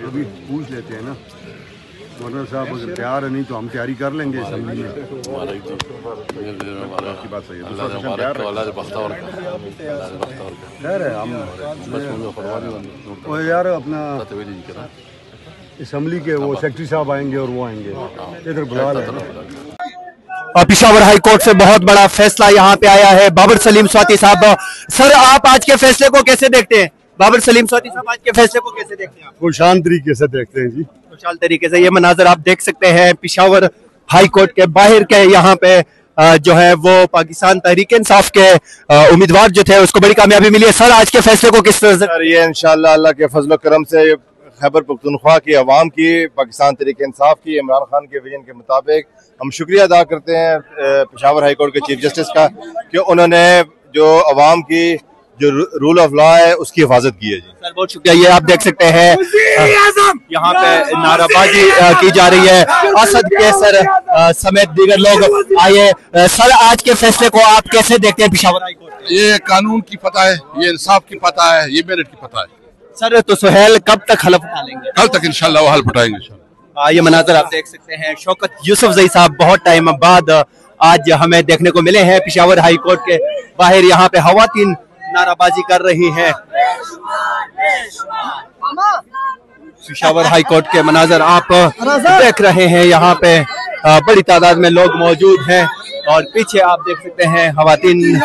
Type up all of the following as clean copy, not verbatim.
अभी पूछ लेते हैं ना, गवर्नर साहब अगर तैयार है नहीं तो हम तैयारी कर लेंगे असेंबली में। की बात सही है। खैर है हम यार अपना असेंबली के वो सेक्रेटरी साहब आएंगे और वो आएंगे इधर बुला लें। पेशावर हाई कोर्ट से बहुत बड़ा फैसला यहाँ पे आया है। बाबर सलीम स्वाति साहब, सर आप आज के फैसले को कैसे देखते हैं? बाबर सलीम स्वाति साहब आज के फैसले को कैसे देखते हैं आप? खुशाल तरीके से देखते हैं जी, खुशहाल तरीके से। ये मनाजर आप देख सकते हैं पेशावर हाई कोर्ट के बाहर के। यहाँ पे जो है वो पाकिस्तान तहरीक इंसाफ के उम्मीदवार जो थे उसको बड़ी कामयाबी मिली है। सर आज के फैसले को किस तरह से? सर ये इंशाअल्लाह अल्लाह के फजल करम से खैबर पख्तूनख्वा की अवाम की, पाकिस्तान तहरीक इंसाफ की, इमरान खान के विजन के मुताबिक हम शुक्रिया अदा करते हैं पेशावर हाई कोर्ट के चीफ जस्टिस का कि उन्होंने जो अवाम की जो रूल ऑफ लॉ है उसकी हिफाजत की है जी। सर बहुत शुक्रिया। ये आप देख सकते हैं यहाँ पे नाराबाजी की जा रही है। असद कैसर समेत दीगर लोग आए। सर आज के फैसले को आप कैसे देखते हैं पेशावर हाई कोर्ट? ये कानून की पता है, ये इंसाफ की पता है, ये मेरिट की पता है। सर तो सुहेल कब तक हलफ उठा लेंगे? कल तक इंशाल्लाह वो हल उठाएंगे। ये मनाजर आप देख सकते हैं। शौकत यूसुफजई साहब बहुत टाइम बाद आज हमें देखने को मिले हैं पेशावर हाई कोर्ट के बाहर। यहाँ पे खवातीन नाराबाजी कर रही हैं। पेशावर हाई कोर्ट के मनाजर आप देख रहे हैं। यहाँ पे बड़ी तादाद में लोग मौजूद हैं और पीछे आप देख सकते हैं खवातीन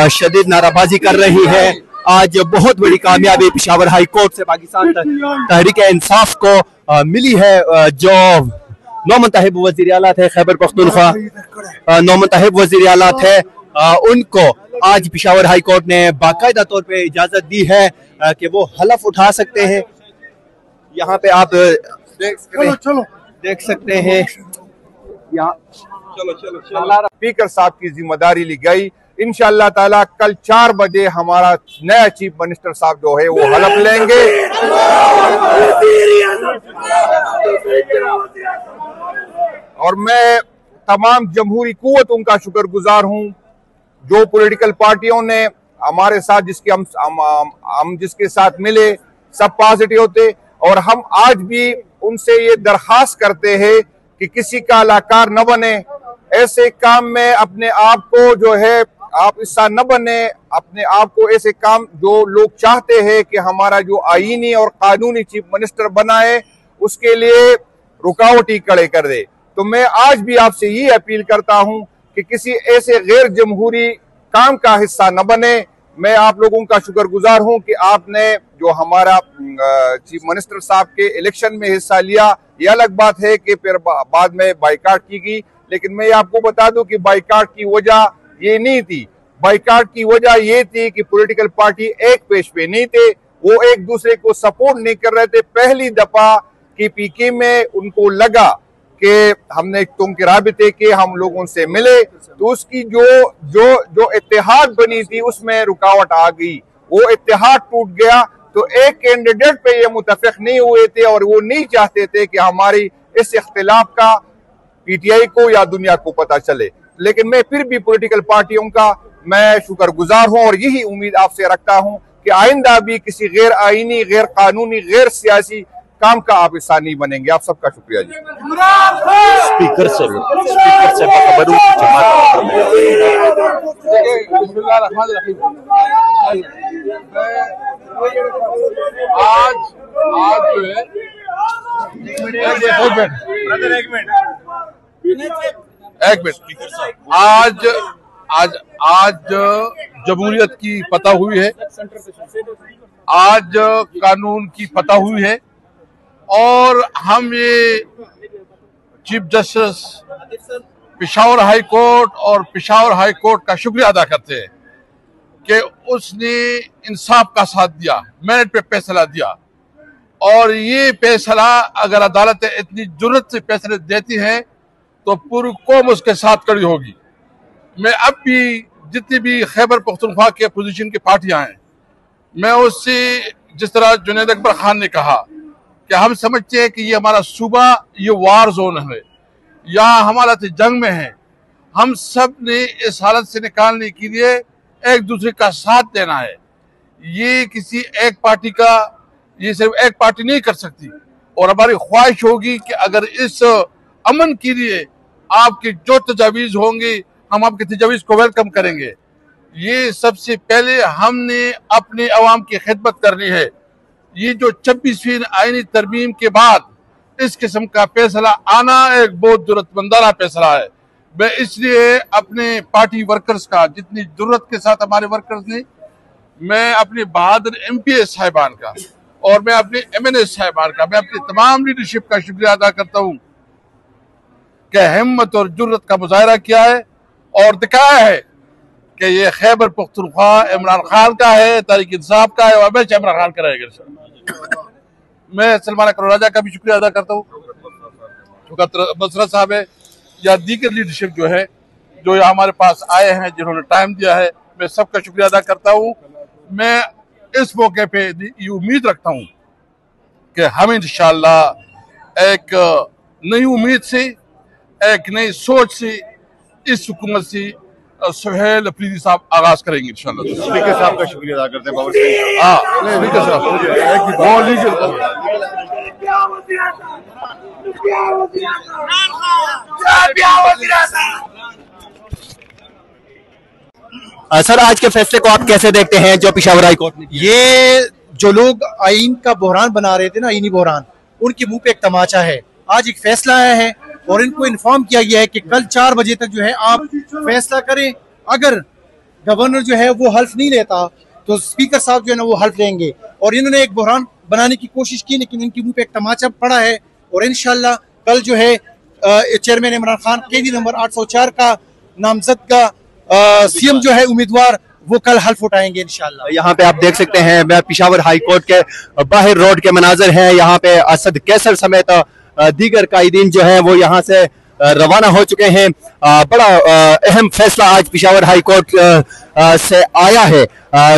शदीद नाराबाजी कर रही है। आज बहुत बड़ी कामयाबी पेशावर हाई कोर्ट से पाकिस्तान तहरीक इंसाफ को मिली है। जो नौमंतखब वज़ीर आला थे खैबर पख्तूनख्वा, नौमंतखब वज़ीर आला थे, उनको आज पेशावर हाई कोर्ट ने बाकायदा तौर पे इजाजत दी है कि वो हलफ उठा सकते हैं। यहाँ पे आप देख सकते हैं। यहाँ स्पीकर साहब की जिम्मेदारी ली गई। इंशाअल्लाह ताला कल 4 बजे हमारा नया चीफ मिनिस्टर साहब जो है वो हलफ लेंगे। और मैं तमाम जमहूरी कुव्वतों का शुक्रगुजार हूँ जो पॉलिटिकल पार्टियों ने हमारे साथ हम जिसके साथ मिले सब पॉजिटिव होते। और हम आज भी उनसे ये दरखास्त करते हैं कि किसी का अलाकार न बने, ऐसे काम में अपने आप को जो है आप हिस्सा न बने, अपने आप को ऐसे काम जो लोग चाहते हैं कि हमारा जो आईनी और कानूनी चीफ मिनिस्टर बनाए उसके लिए रुकावटी खड़े कर दे। तो मैं आज भी आपसे ये अपील करता हूं कि किसी ऐसे गैर जमहूरी काम का हिस्सा न बने। मैं आप लोगों का शुक्रगुजार हूं कि आपने जो हमारा चीफ मिनिस्टर साहब के इलेक्शन में हिस्सा लिया। ये अलग बात है कि फिर बाद में बाइकाट की गई, लेकिन मैं आपको बता दूं कि बाइकाट की वजह ये नहीं थी। बाइकाट की वजह ये थी कि पॉलिटिकल पार्टी एक पेश पे नहीं थे, वो एक दूसरे को सपोर्ट नहीं कर रहे थे। पहली दफा की पीके में उनको लगा कि हमने तुम के राबिते के हम लोगों से मिले तो उसकी जो इत्तेहाद बनी थी उसमें रुकावट आ गई, वो इत्तेहाद टूट गया। तो एक कैंडिडेट पे ये मुतफिक नहीं हुए थे और वो नहीं चाहते थे कि हमारी इस इख्तिलाफ का पीटीआई को या दुनिया को पता चले। लेकिन मैं फिर भी पॉलिटिकल पार्टियों का मैं शुक्रगुजार हूं और यही उम्मीद आपसे रखता हूं कि आइंदा भी किसी गैर आईनी, गैर कानूनी, गैर सियासी काम का आप हिस्सा नहीं बनेंगे। आप सबका शुक्रिया जी। स्पीकर से आज जो है एक मिनट आज जमहूरियत की पता हुई है, आज कानून की पता हुई है और हम ये chief justice Peshawar high court और पेशावर हाई कोर्ट का शुक्रिया अदा करते हैं कि उसने इंसाफ का साथ दिया, मेरिट पे फैसला दिया। और ये फैसला अगर अदालतें इतनी जुर्रत से फैसले देती हैं तो पूरी कौम उसके साथ खड़ी होगी। मैं अब भी जितनी भी खैबर पख्तूनख्वा के अपोजिशन की पार्टियां हैं, मैं उससे, जिस तरह जुनैद अकबर खान ने कहा कि हम समझते हैं कि ये हमारा सूबा ये वार जोन है, यहाँ हम हालत जंग में हैं, हम सब ने इस हालत से निकालने के लिए एक दूसरे का साथ देना है। ये किसी एक पार्टी का, ये सिर्फ एक पार्टी नहीं कर सकती, और हमारी ख्वाहिश होगी कि अगर इस अमन के लिए आपकी जो तजावीज़ होंगी, हम आपकी तजावीज़ को वेलकम करेंगे। ये सबसे पहले हमने अपने अवाम की खिदमत करनी है। ये जो 26वीं आईनी तरमीम के बाद इस किस्म का फैसला आना एक बहुत जरूरतमंदाना फैसला है। मैं इसलिए अपने पार्टी वर्कर्स का, जितनी जरूरत के साथ हमारे वर्कर्स ने, मैं अपने बहादुर MPA साहिबान का और मैं अपने MNA साहिबान का, मैं अपनी तमाम लीडरशिप का शुक्रिया अदा करता हूँ कि हिम्मत और जुर्रत का मुजाहरा किया है और दिखाया है कि ये खैबर पख्तूनख्वा इमरान खान का है, तहरीक इंसाफ का है और हमेशा इमरान खान का रहेगा। मैं सलमान अकबर राजा का भी शुक्रिया अदा करता हूँ, मसरत साहब है या दीगर लीडरशिप जो है, जो यहाँ हमारे पास आए हैं, जिन्होंने टाइम दिया है, मैं सबका शुक्रिया अदा करता हूँ। मैं इस मौके पे ये उम्मीद रखता हूँ कि हम इंशाअल्लाह एक नई उम्मीद से, एक नई सोच से इस हुकूमत से सुहेल अफरीदी साहब आगाज करेंगे इंशाअल्लाह। स्पीकर साहब का शुक्रिया अदा करते हैं बाबर साहब। हाँ, स्पीकर साहब वो लीगल सर, आज के फैसले को आप कैसे देखते हैं जो पेशावर हाई कोर्ट ने? ये जो लोग आइन का बहरान बना रहे थे ना, आइनी बहरान, उनके मुंह पे एक तमाचा है। आज एक फैसला आया है और इनको इन्फॉर्म किया गया है कि कल 4 बजे तक जो है आप फैसला करें। अगर गवर्नर जो है वो हल्फ नहीं लेता तो स्पीकर साहब जो है ना वो हल्फ लेंगे। और इन्होंने एक बहरान बनाने की कोशिश की, लेकिन इनके मुंह पे एक तमाचा पड़ा है। और इंशाल्लाह कल जो है chairman Imran Khan KD number 804 का नामजद का CM जो है उम्मीदवार, वो कल हल्फ उठाएंगे इंशाल्लाह। यहाँ पे आप देख सकते हैं पेशावर हाई कोर्ट के बाहर रोड के मनाजर हैं। यहाँ पे असद कैसर समेत दीगर कायदीन जो है वो यहाँ से रवाना हो चुके हैं। बड़ा अहम फैसला आज पेशावर हाई कोर्ट से आया है।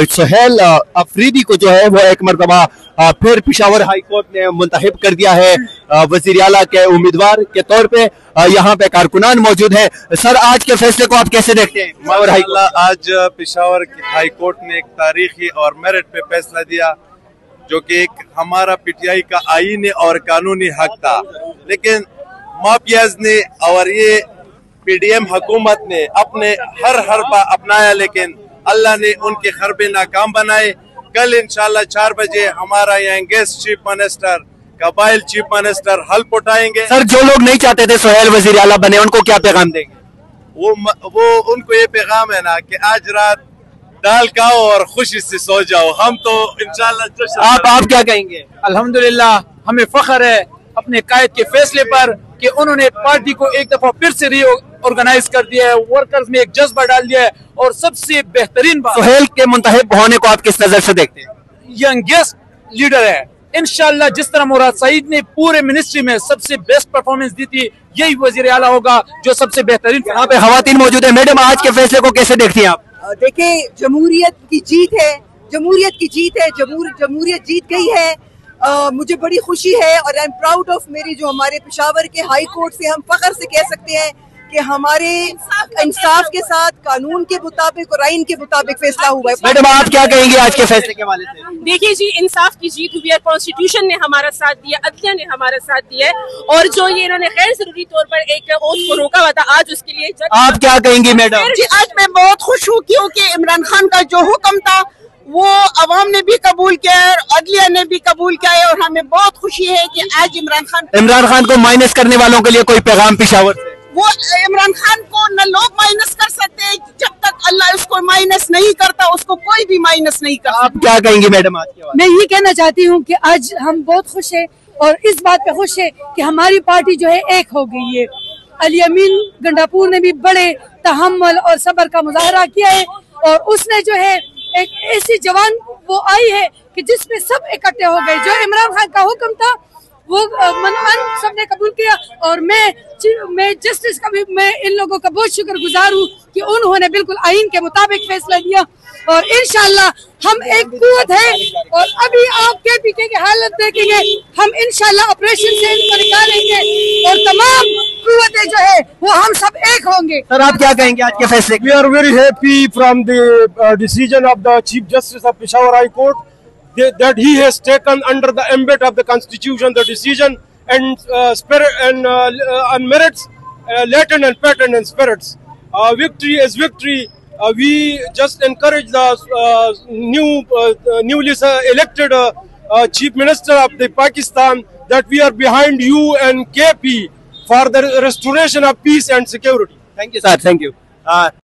सुहेल अफरीदी को जो है वो एक मरतबा फिर पेशावर हाई कोर्ट ने मुंतखब कर दिया है वजीर आला के उम्मीदवार के तौर पे। यहाँ पे कारकुनान मौजूद है। सर, आज के फैसले को आप कैसे देखते हैं? आज पेशावर हाई कोर्ट ने एक तारीखी और मेरिट पे फैसला दिया, जो कि एक हमारा PTI का आईनी और कानूनी हक था, लेकिन माफियाज ने और ये PDM हुकूमत ने अपने हर हरबा अपनाया, लेकिन अल्लाह ने उनके खरबे नाकाम बनाए। कल इंशाल्लाह 4 बजे हमारा यहाँ गेस्ट चीफ मिनिस्टर, कबाइल चीफ मिनिस्टर हल्फ उठाएंगे। सर, जो लोग नहीं चाहते थे सुहेल वजीर आला बने, उनको क्या पैगाम देंगे? वो उनको ये पैगाम है ना कि आज रात दाल खाओ और खुशी से सो जाओ। हम तो इंशाल्लाह। आप क्या कहेंगे? अल्हम्दुलिल्लाह, हमें फख्र है अपने कायद के फैसले पर कि उन्होंने पार्टी को एक दफा फिर से रीऑर्गेनाइज कर दिया है, वर्कर्स में एक जज्बा डाल दिया है। और सबसे बेहतरीन बात, सुहेल के मुंतखब होने को आप किस नजर से देखते हैं? यंगेस्ट लीडर है। इंशाल्लाह जिस तरह मुराद सईद ने पूरे मिनिस्ट्री में सबसे बेस्ट परफॉर्मेंस दी थी, यही वजीर आला होगा जो सबसे बेहतरीन। यहाँ पे खवातीन मौजूद है। मैडम, आज के फैसले को कैसे देखती हैं आप? देखिए, जमहूरियत की जीत है, जमहूरियत की जीत है, जमहूरियत जीत गई है। मुझे बड़ी खुशी है और आई एम प्राउड ऑफ मेरी जो हमारे पेशावर के हाई कोर्ट से हम फख्र से कह सकते हैं कि हमारे इंसाफ के साथ कानून के मुताबिक और आइन के मुताबिक फैसला हुआ है। मैडम, आप क्या कहेंगे आज के फैसले के हवाले से? देखिए जी, इंसाफ की जीत हुई है, कॉन्स्टिट्यूशन ने हमारा साथ दिया, अदलिया ने हमारा साथ दिया है। और जो ये इन्होंने गैर जरूरी तौर पर एक ओथ को रोका हुआ था, आज उसके लिए आप क्या कहेंगी मैडम? जी, आज मैं बहुत खुश हूँ क्योंकि इमरान खान का जो हुक्म था वो अवाम ने भी कबूल किया है, अदलिया ने भी कबूल किया है। और हमें बहुत खुशी है कि आज इमरान खान को माइनस करने वालों के लिए कोई पैगाम पेशावर से? वो इमरान खान को न लोग माइनस कर सकते हैं, जब तक अल्लाह उसको माइनस नहीं करता उसको कोई भी माइनस नहीं कर सकता। आप क्या कहेंगे मैडम आज के? मैं ये कहना चाहती हूँ कि आज हम बहुत खुश हैं और इस बात पे खुश है कि हमारी पार्टी जो है एक हो गई है। अली अमीन गंडापुर ने भी बड़े तहम्मुल और सब्र का मुजाहरा किया है और उसने जो है एक ऐसी जवान वो आई है कि जिसमें सब इकट्ठे हो गए। जो इमरान खान का हुक्म था वो सबने कबूल किया। और मैं जस्टिस का भी मैं इन लोगों का बहुत शुक्रगुजार हूँ कि उन्होंने बिल्कुल आईन के मुताबिक फैसला दिया। और इंशाल्लाह हम एक कुव्वत है। और अभी आप KPK की हालत देखेंगे, हम इंशाल्लाह ऑपरेशन से इनको निकालेंगे और तमाम कुव्वतें जो है वो हम सब एक होंगे। सर आप क्या कहेंगे आज के फैसले? We are very happy from the decision of the Chief Justice of Peshawar High Court that he has taken under the ambit of the Constitution the decision and spirit and on merits, latent and patent and spirits. Victory is victory. We just encourage the newly elected Chief Minister of the Pakistan that we are behind you and KP for the restoration of peace and security. Thank you, sir. Thank you.